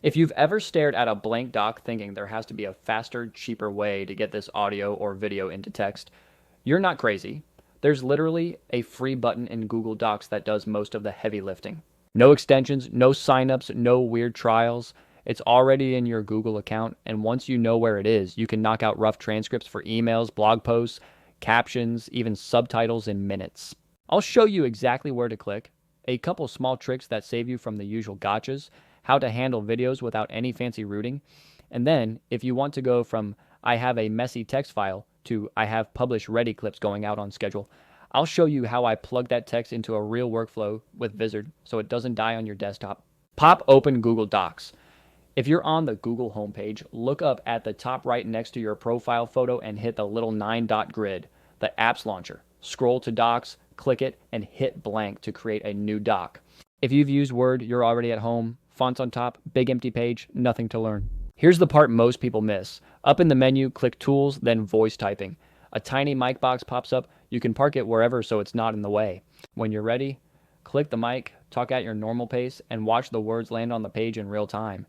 If you've ever stared at a blank doc thinking there has to be a faster, cheaper way to get this audio or video into text, you're not crazy. There's literally a free button in Google Docs that does most of the heavy lifting. No extensions, no signups, no weird trials. It's already in your Google account, and once you know where it is, you can knock out rough transcripts for emails, blog posts, captions, even subtitles in minutes. I'll show you exactly where to click, a couple small tricks that save you from the usual gotchas, how to handle videos without any fancy routing, and then if you want to go from I have a messy text file to I have publish ready clips going out on schedule, I'll show you how I plug that text into a real workflow with Vizard so it doesn't die on your desktop. Pop open Google Docs. If you're on the Google homepage, look up at the top right next to your profile photo and hit the little 9-dot grid, the apps launcher. Scroll to Docs, click it, and hit blank to create a new doc. If you've used Word, you're already at home. Fonts on top, big empty page, nothing to learn. Here's the part most people miss. Up in the menu, click Tools, then Voice Typing. A tiny mic box pops up. You can park it wherever so it's not in the way. When you're ready, click the mic, talk at your normal pace, and watch the words land on the page in real time.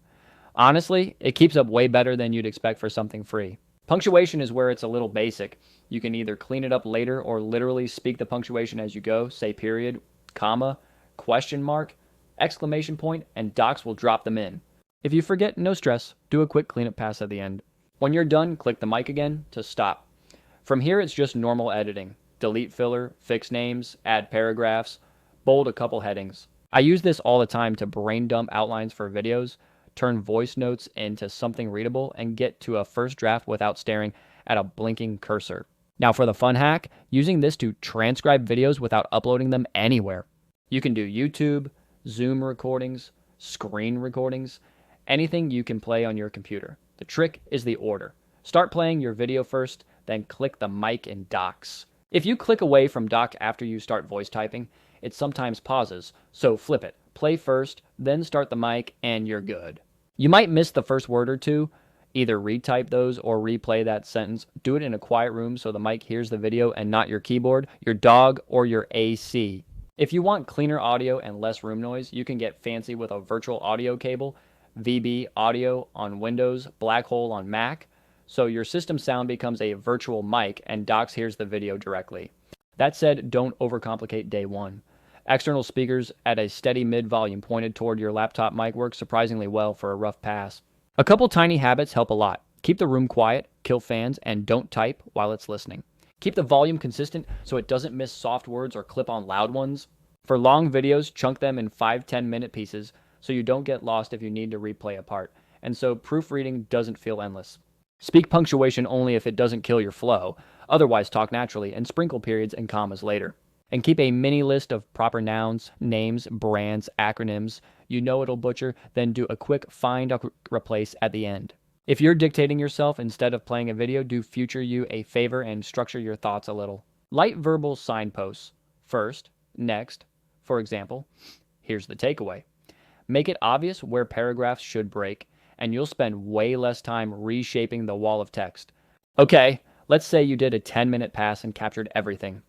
Honestly, it keeps up way better than you'd expect for something free. Punctuation is where it's a little basic. You can either clean it up later or literally speak the punctuation as you go, say period, comma, question mark, exclamation point, and Docs will drop them in. If you forget, no stress, do a quick cleanup pass at the end. When you're done, click the mic again to stop. From here, it's just normal editing. Delete filler, fix names, add paragraphs, bold a couple headings. I use this all the time to brain dump outlines for videos, turn voice notes into something readable, and get to a first draft without staring at a blinking cursor. Now for the fun hack, using this to transcribe videos without uploading them anywhere. You can do YouTube, Zoom recordings, screen recordings, anything you can play on your computer. The trick is the order. Start playing your video first, then click the mic in Docs. If you click away from Doc after you start voice typing, it sometimes pauses, so flip it. Play first, then start the mic, and you're good. You might miss the first word or two. Either retype those or replay that sentence. Do it in a quiet room so the mic hears the video and not your keyboard, your dog, or your AC. If you want cleaner audio and less room noise, you can get fancy with a virtual audio cable, VB audio on Windows, BlackHole on Mac, so your system sound becomes a virtual mic and Docs hears the video directly. That said, don't overcomplicate day one. External speakers at a steady mid-volume pointed toward your laptop mic work surprisingly well for a rough pass. A couple tiny habits help a lot. Keep the room quiet, kill fans, and don't type while it's listening. Keep the volume consistent so it doesn't miss soft words or clip on loud ones. For long videos, chunk them in 5-10 minute pieces so you don't get lost if you need to replay a part, and so proofreading doesn't feel endless. Speak punctuation only if it doesn't kill your flow. Otherwise, talk naturally and sprinkle periods and commas later. And keep a mini list of proper nouns, names, brands, acronyms you know it'll butcher, then do a quick find or replace at the end. If you're dictating yourself instead of playing a video, do future you a favor and structure your thoughts a little. Light verbal signposts. First, next. For example, here's the takeaway. Make it obvious where paragraphs should break, and you'll spend way less time reshaping the wall of text. Okay, let's say you did a 10-minute pass and captured everything.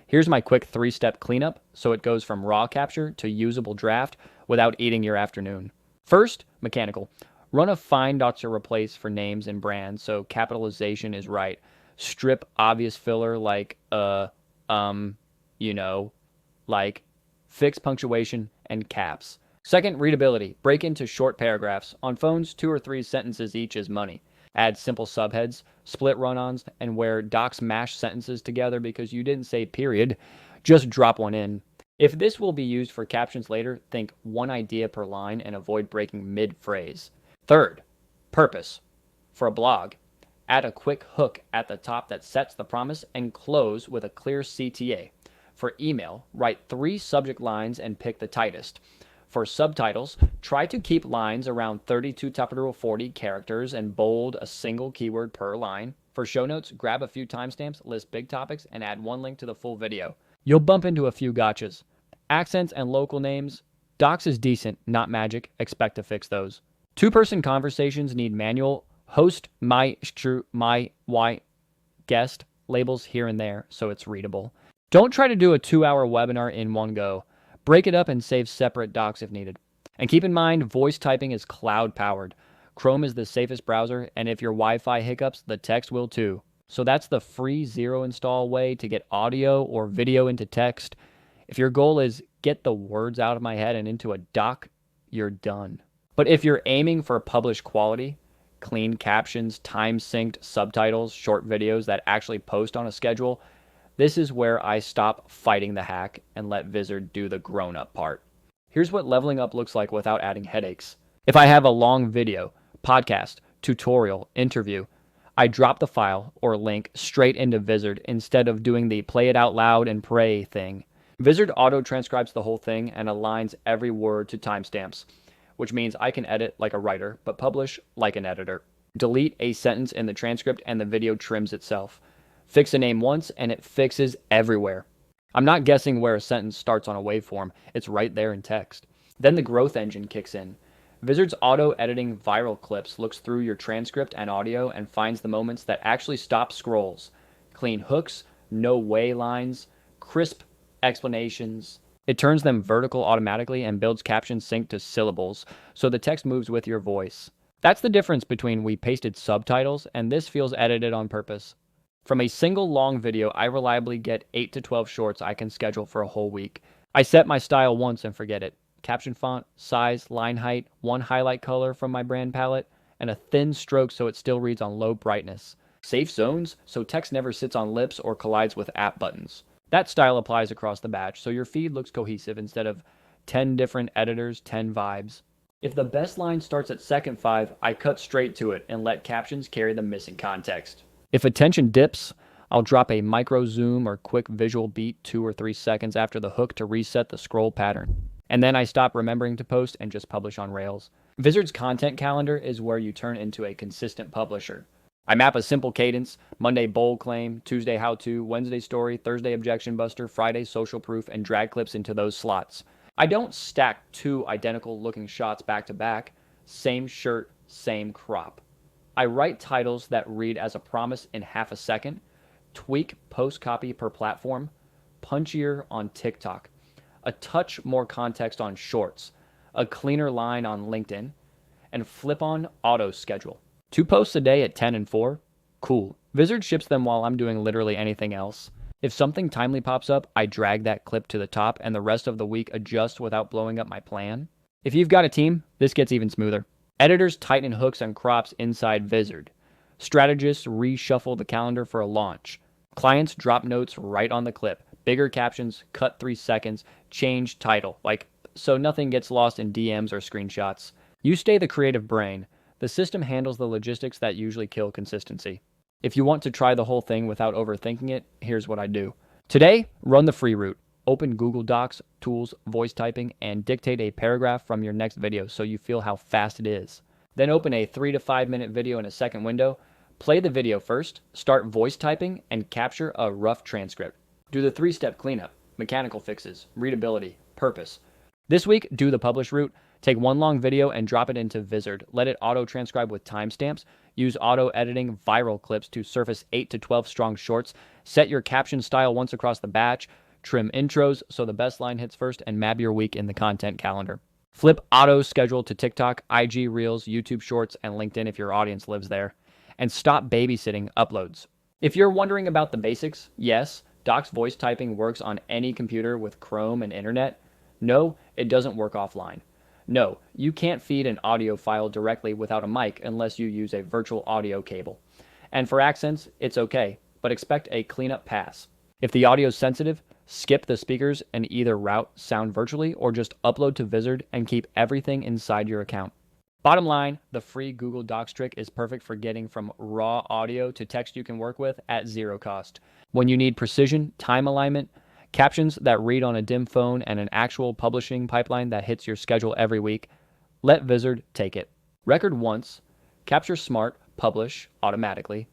Here's my quick 3-step cleanup so it goes from raw capture to usable draft without eating your afternoon. First, mechanical. Run a find or replace for names and brands so capitalization is right. Strip obvious filler like like fix punctuation and caps. Second, readability. Break into short paragraphs. On phones, 2 or 3 sentences each is money. Add simple subheads, split run-ons, and where Docs mash sentences together because you didn't say period, just drop one in. If this will be used for captions later, think one idea per line and avoid breaking mid-phrase. Third, purpose. For a blog, add a quick hook at the top that sets the promise and close with a clear CTA. For email, write 3 subject lines and pick the tightest. For subtitles, try to keep lines around 32 to 40 characters and bold a single keyword per line. For show notes, grab a few timestamps, list big topics, and add one link to the full video. You'll bump into a few gotchas. Accents and local names. Docs is decent, not magic. Expect to fix those. 2-person conversations need manual host, my, guest labels here and there so it's readable. Don't try to do a 2-hour webinar in one go. Break it up and save separate docs if needed. And keep in mind, voice typing is cloud powered. Chrome is the safest browser, and if your Wi-Fi hiccups, the text will too. So that's the free zero install way to get audio or video into text. If your goal is get the words out of my head and into a doc, you're done. But if you're aiming for published quality, clean captions, time-synced subtitles, short videos that actually post on a schedule, this is where I stop fighting the hack and let Vizard do the grown-up part. Here's what leveling up looks like without adding headaches. If I have a long video, podcast, tutorial, interview, I drop the file or link straight into Vizard instead of doing the play it out loud and pray thing. Vizard auto-transcribes the whole thing and aligns every word to timestamps, which means I can edit like a writer, but publish like an editor. Delete a sentence in the transcript and the video trims itself. Fix a name once and it fixes everywhere. I'm not guessing where a sentence starts on a waveform. It's right there in text. Then the growth engine kicks in. Vizard's auto-editing viral clips looks through your transcript and audio and finds the moments that actually stop scrolls. Clean hooks, no way lines, crisp explanations. It turns them vertical automatically and builds captions synced to syllables, so the text moves with your voice. That's the difference between we pasted subtitles and this feels edited on purpose. From a single long video, I reliably get 8 to 12 shorts I can schedule for a whole week. I set my style once and forget it. Caption font, size, line height, one highlight color from my brand palette, and a thin stroke so it still reads on low brightness. Safe zones, so text never sits on lips or collides with app buttons. That style applies across the batch, so your feed looks cohesive instead of 10 different editors, 10 vibes. If the best line starts at second 5, I cut straight to it and let captions carry the missing context. If attention dips, I'll drop a micro zoom or quick visual beat 2 or 3 seconds after the hook to reset the scroll pattern. And then I stop remembering to post and just publish on Rails. Vizard's content calendar is where you turn into a consistent publisher. I map a simple cadence: Monday bold claim, Tuesday how-to, Wednesday story, Thursday objection buster, Friday social proof, and drag clips into those slots. I don't stack 2 identical looking shots back to back, same shirt, same crop. I write titles that read as a promise in half a second, tweak post copy per platform, punchier on TikTok, a touch more context on Shorts, a cleaner line on LinkedIn, and flip on auto schedule. 2 posts a day at 10 and 4? Cool. Vizard ships them while I'm doing literally anything else. If something timely pops up, I drag that clip to the top and the rest of the week adjust without blowing up my plan. If you've got a team, this gets even smoother. Editors tighten hooks and crops inside Vizard. Strategists reshuffle the calendar for a launch. Clients drop notes right on the clip. Bigger captions, cut 3 seconds, change title, so nothing gets lost in DMs or screenshots. You stay the creative brain. The system handles the logistics that usually kill consistency. If you want to try the whole thing without overthinking it, here's what I do. Today, run the free route. Open Google Docs, Tools, Voice Typing, and dictate a paragraph from your next video so you feel how fast it is. Then open a 3 to 5 minute video in a second window. Play the video first, start voice typing, and capture a rough transcript. Do the 3-step cleanup: mechanical fixes, readability, purpose. This week, do the publish route. Take one long video and drop it into Vizard. Let it auto-transcribe with timestamps. Use auto-editing viral clips to surface 8 to 12 strong shorts. Set your caption style once across the batch. Trim intros so the best line hits first, and map your week in the content calendar. Flip auto schedule to TikTok, IG Reels, YouTube Shorts, and LinkedIn if your audience lives there. And stop babysitting uploads. If you're wondering about the basics, yes, Doc's voice typing works on any computer with Chrome and internet. No, it doesn't work offline. No, you can't feed an audio file directly without a mic unless you use a virtual audio cable. And for accents, it's okay, but expect a cleanup pass. If the audio's sensitive, skip the speakers and either route sound virtually or just upload to Vizard and keep everything inside your account. Bottom line, the free Google Docs trick is perfect for getting from raw audio to text you can work with at zero cost. When you need precision, time alignment, captions that read on a dim phone, and an actual publishing pipeline that hits your schedule every week, let Vizard take it. Record once, capture smart, publish automatically.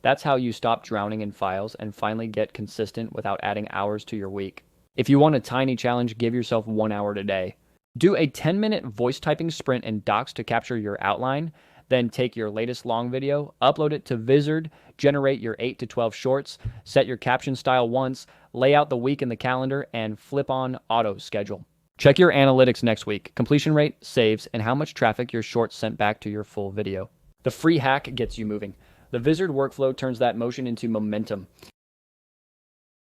That's how you stop drowning in files and finally get consistent without adding hours to your week. If you want a tiny challenge, give yourself 1 hour today. Do a 10-minute voice typing sprint in Docs to capture your outline, then take your latest long video, upload it to Vizard, generate your 8 to 12 shorts, set your caption style once, lay out the week in the calendar, and flip on auto schedule. Check your analytics next week: completion rate, saves, and how much traffic your shorts sent back to your full video. The free hack gets you moving. The Wizard workflow turns that motion into momentum.